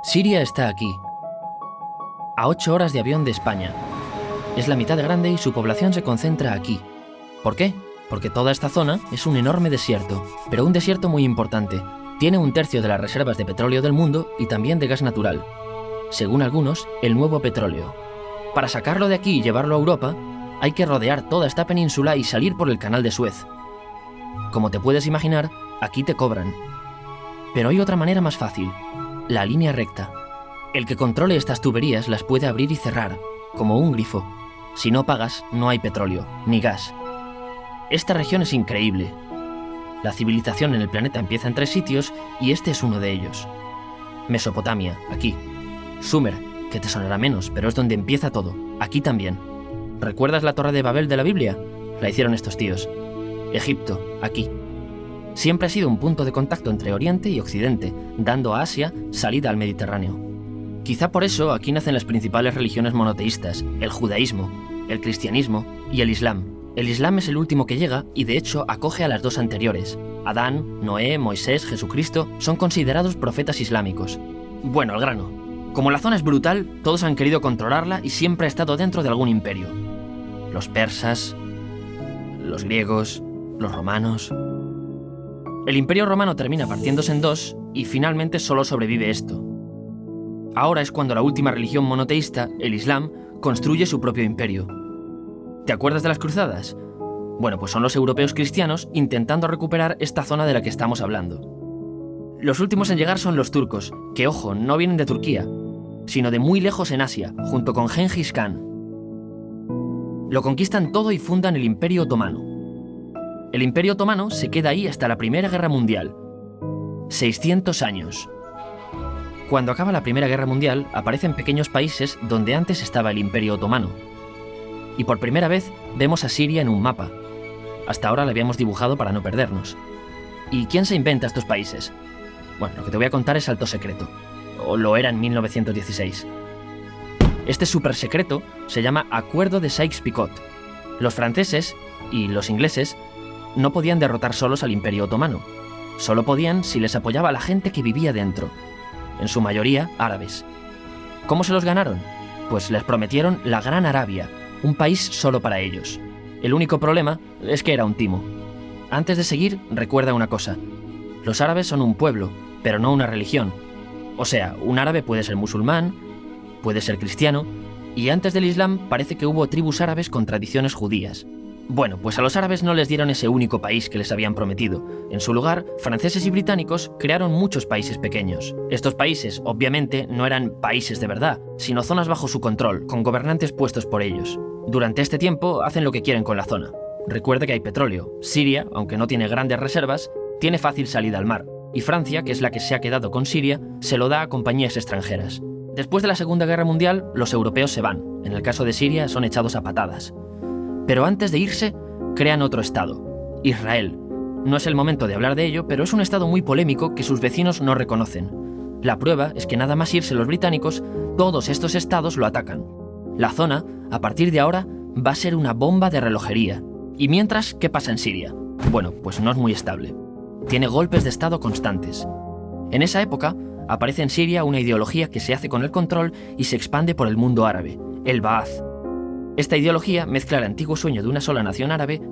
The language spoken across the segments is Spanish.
Siria está aquí, a 8 horas de avión de España. Es la mitad grande y su población se concentra aquí. ¿Por qué? Porque toda esta zona es un enorme desierto, pero un desierto muy importante. Tiene 1/3 de las reservas de petróleo del mundo y también de gas natural. Según algunos, el nuevo petróleo. Para sacarlo de aquí y llevarlo a Europa, hay que rodear toda esta península y salir por el canal de Suez. Como te puedes imaginar, aquí te cobran. Pero hay otra manera más fácil, la línea recta. El que controle estas tuberías las puede abrir y cerrar, como un grifo. Si no pagas, no hay petróleo, ni gas. Esta región es increíble. La civilización en el planeta empieza en 3 sitios y este es uno de ellos. Mesopotamia, aquí. Sumer, que te sonará menos, pero es donde empieza todo, aquí también. ¿Recuerdas la Torre de Babel de la Biblia? La hicieron estos tíos. Egipto, aquí. Siempre ha sido un punto de contacto entre Oriente y Occidente, dando a Asia salida al Mediterráneo. Quizá por eso aquí nacen las principales religiones monoteístas, el judaísmo, el cristianismo y el islam. El islam es el último que llega y de hecho acoge a las 2 anteriores. Adán, Noé, Moisés, Jesucristo son considerados profetas islámicos. Bueno, al grano. Como la zona es brutal, todos han querido controlarla y siempre ha estado dentro de algún imperio. Los persas, los griegos, los romanos. El imperio romano termina partiéndose en 2 y finalmente solo sobrevive esto. Ahora es cuando la última religión monoteísta, el Islam, construye su propio imperio. ¿Te acuerdas de las cruzadas? Bueno, pues son los europeos cristianos intentando recuperar esta zona de la que estamos hablando. Los últimos en llegar son los turcos, que ojo, no vienen de Turquía, sino de muy lejos en Asia, junto con Gengis Khan. Lo conquistan todo y fundan el Imperio Otomano. El Imperio Otomano se queda ahí hasta la Primera Guerra Mundial. 600 años. Cuando acaba la Primera Guerra Mundial, aparecen pequeños países donde antes estaba el Imperio Otomano. Y por primera vez vemos a Siria en un mapa. Hasta ahora la habíamos dibujado para no perdernos. ¿Y quién se inventa estos países? Bueno, lo que te voy a contar es alto secreto. O lo era en 1916. Este súper secreto se llama Acuerdo de Sykes-Picot. Los franceses y los ingleses no podían derrotar solos al Imperio Otomano. Solo podían si les apoyaba la gente que vivía dentro. En su mayoría árabes. ¿Cómo se los ganaron? Pues les prometieron la Gran Arabia, un país solo para ellos. El único problema es que era un timo. Antes de seguir, recuerda una cosa. Los árabes son un pueblo, pero no una religión. O sea, un árabe puede ser musulmán, puede ser cristiano, y antes del Islam parece que hubo tribus árabes con tradiciones judías. Bueno, pues a los árabes no les dieron ese único país que les habían prometido. En su lugar, franceses y británicos crearon muchos países pequeños. Estos países, obviamente, no eran países de verdad, sino zonas bajo su control, con gobernantes puestos por ellos. Durante este tiempo hacen lo que quieren con la zona. Recuerda que hay petróleo. Siria, aunque no tiene grandes reservas, tiene fácil salida al mar. Y Francia, que es la que se ha quedado con Siria, se lo da a compañías extranjeras. Después de la Segunda Guerra Mundial, los europeos se van. En el caso de Siria, son echados a patadas. Pero antes de irse, crean otro estado, Israel. No es el momento de hablar de ello, pero es un estado muy polémico que sus vecinos no reconocen. La prueba es que nada más irse los británicos, todos estos estados lo atacan. La zona, a partir de ahora, va a ser una bomba de relojería. Y mientras, ¿qué pasa en Siria? Bueno, pues no es muy estable. Tiene golpes de estado constantes. En esa época, aparece en Siria una ideología que se hace con el control y se expande por el mundo árabe, el Ba'ath. Esta ideología mezcla el antiguo sueño de una sola nación árabe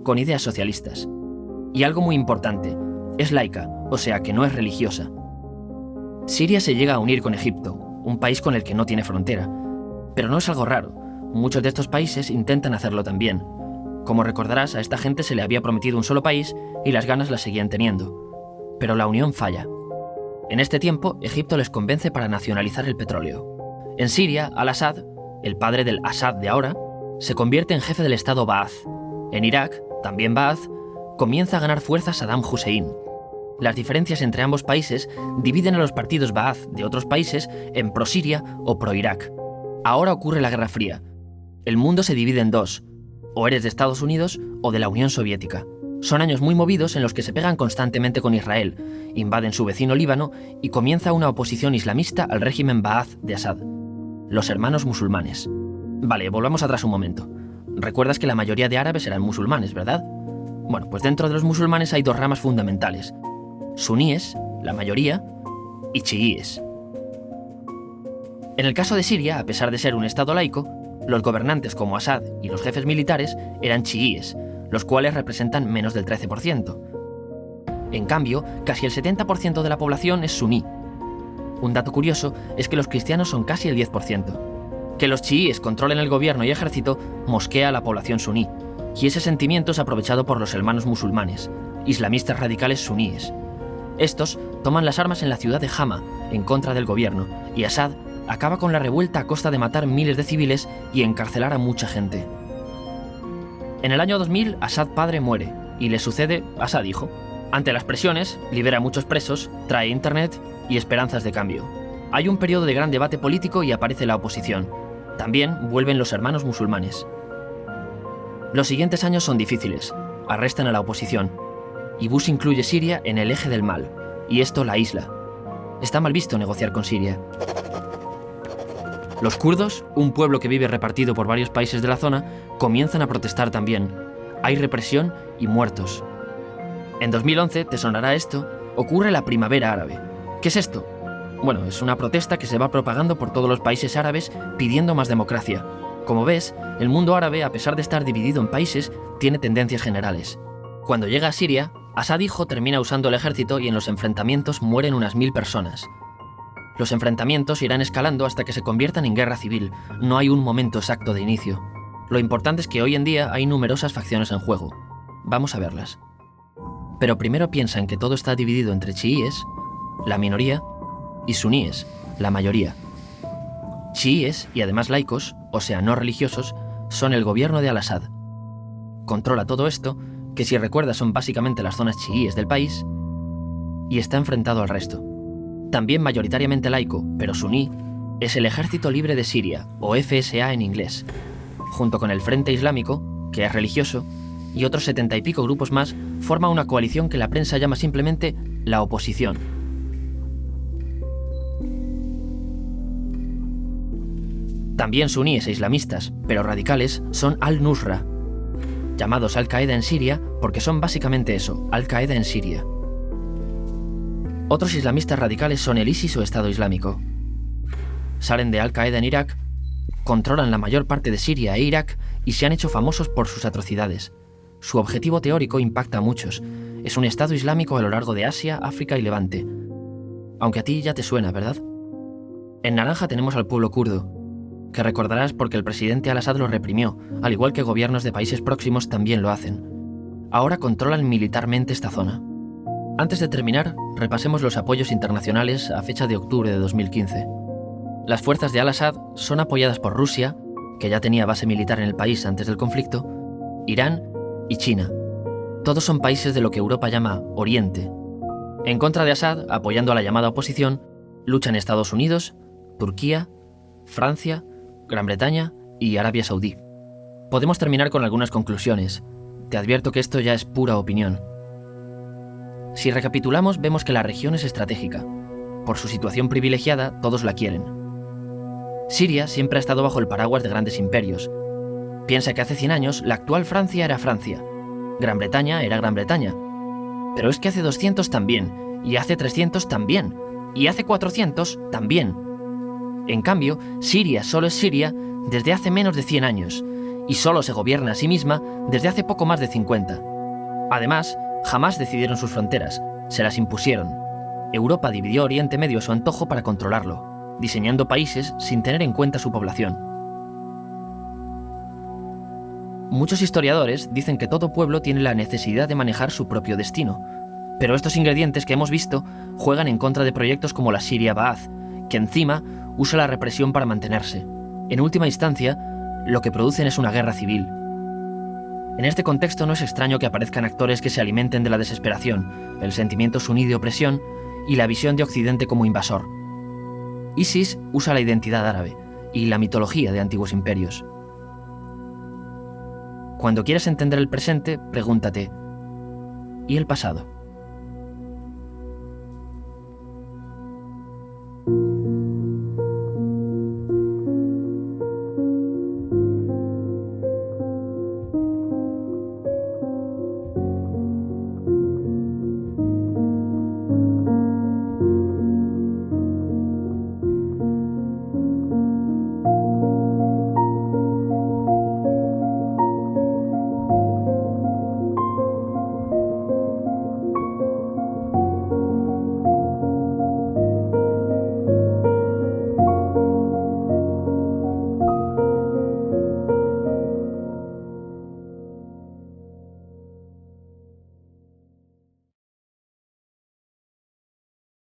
con ideas socialistas. Y algo muy importante, es laica, o sea que no es religiosa. Siria se llega a unir con Egipto, un país con el que no tiene frontera. Pero no es algo raro, muchos de estos países intentan hacerlo también. Como recordarás, a esta gente se le había prometido un solo país y las ganas las seguían teniendo. Pero la unión falla. En este tiempo, Egipto les convence para nacionalizar el petróleo. En Siria, Al-Assad, el padre del Assad de ahora, se convierte en jefe del estado Ba'ath. En Irak, también Ba'ath, comienza a ganar fuerza Saddam Hussein. Las diferencias entre ambos países dividen a los partidos Ba'ath de otros países en pro-Siria o pro-Irak. Ahora ocurre la Guerra Fría. El mundo se divide en 2, o eres de Estados Unidos o de la Unión Soviética. Son años muy movidos en los que se pegan constantemente con Israel, invaden su vecino Líbano y comienza una oposición islamista al régimen Ba'ath de Assad. Los hermanos musulmanes. Vale, volvamos atrás un momento. Recuerdas que la mayoría de árabes eran musulmanes, ¿verdad? Bueno, pues dentro de los musulmanes hay 2 ramas fundamentales. Suníes, la mayoría, y chiíes. En el caso de Siria, a pesar de ser un estado laico, los gobernantes como Assad y los jefes militares eran chiíes, los cuales representan menos del 13%. En cambio, casi el 70% de la población es suní. Un dato curioso es que los cristianos son casi el 10%. Que los chiíes controlen el gobierno y ejército mosquea a la población suní, y ese sentimiento es aprovechado por los hermanos musulmanes, islamistas radicales suníes. Estos toman las armas en la ciudad de Hama, en contra del gobierno, y Assad acaba con la revuelta a costa de matar miles de civiles y encarcelar a mucha gente. En el año 2000, Assad padre muere, y le sucede Assad hijo. Ante las presiones, libera a muchos presos, trae internet y esperanzas de cambio. Hay un periodo de gran debate político y aparece la oposición. También vuelven los hermanos musulmanes. Los siguientes años son difíciles. Arrestan a la oposición. Y Bush incluye Siria en el eje del mal, y esto la aísla. Está mal visto negociar con Siria. Los kurdos, un pueblo que vive repartido por varios países de la zona, comienzan a protestar también. Hay represión y muertos. En 2011, te sonará esto, ocurre la Primavera Árabe. ¿Qué es esto? Bueno, es una protesta que se va propagando por todos los países árabes pidiendo más democracia. Como ves, el mundo árabe, a pesar de estar dividido en países, tiene tendencias generales. Cuando llega a Siria, Assad hijo termina usando el ejército y en los enfrentamientos mueren unas 1000 personas. Los enfrentamientos irán escalando hasta que se conviertan en guerra civil. No hay un momento exacto de inicio. Lo importante es que hoy en día hay numerosas facciones en juego. Vamos a verlas. Pero primero piensa en que todo está dividido entre chiíes, la minoría, y suníes, la mayoría. Chiíes, y además laicos, o sea, no religiosos, son el gobierno de Al-Assad. Controla todo esto, que si recuerdas son básicamente las zonas chiíes del país, y está enfrentado al resto. También mayoritariamente laico, pero suní, es el Ejército Libre de Siria, o FSA en inglés, junto con el Frente Islámico, que es religioso, y otros 70 y pico grupos más, forma una coalición que la prensa llama simplemente la oposición. También suníes e islamistas, pero radicales, son Al-Nusra, llamados Al-Qaeda en Siria porque son básicamente eso, Al-Qaeda en Siria. Otros islamistas radicales son el ISIS o Estado Islámico. Salen de Al-Qaeda en Irak, controlan la mayor parte de Siria e Irak y se han hecho famosos por sus atrocidades. Su objetivo teórico impacta a muchos. Es un Estado Islámico a lo largo de Asia, África y Levante. Aunque a ti ya te suena, ¿verdad? En naranja tenemos al pueblo kurdo, que recordarás porque el presidente Al-Assad lo reprimió, al igual que gobiernos de países próximos también lo hacen. Ahora controlan militarmente esta zona. Antes de terminar, repasemos los apoyos internacionales a fecha de octubre de 2015. Las fuerzas de Al-Assad son apoyadas por Rusia, que ya tenía base militar en el país antes del conflicto, Irán y China. Todos son países de lo que Europa llama Oriente. En contra de Assad, apoyando a la llamada oposición, luchan Estados Unidos, Turquía, Francia, Gran Bretaña y Arabia Saudí. Podemos terminar con algunas conclusiones. Te advierto que esto ya es pura opinión. Si recapitulamos, vemos que la región es estratégica. Por su situación privilegiada, todos la quieren. Siria siempre ha estado bajo el paraguas de grandes imperios. Piensa que hace 100 años la actual Francia era Francia. Gran Bretaña era Gran Bretaña. Pero es que hace 200 también, y hace 300 también, y hace 400 también. En cambio, Siria solo es Siria desde hace menos de 100 años, y solo se gobierna a sí misma desde hace poco más de 50. Además, jamás decidieron sus fronteras, se las impusieron. Europa dividió Oriente Medio a su antojo para controlarlo, diseñando países sin tener en cuenta su población. Muchos historiadores dicen que todo pueblo tiene la necesidad de manejar su propio destino, pero estos ingredientes que hemos visto juegan en contra de proyectos como la Siria Ba'ath, que encima usa la represión para mantenerse. En última instancia, lo que producen es una guerra civil. En este contexto no es extraño que aparezcan actores que se alimenten de la desesperación, el sentimiento suní de opresión y la visión de Occidente como invasor. ISIS usa la identidad árabe y la mitología de antiguos imperios. Cuando quieras entender el presente, pregúntate, ¿y el pasado?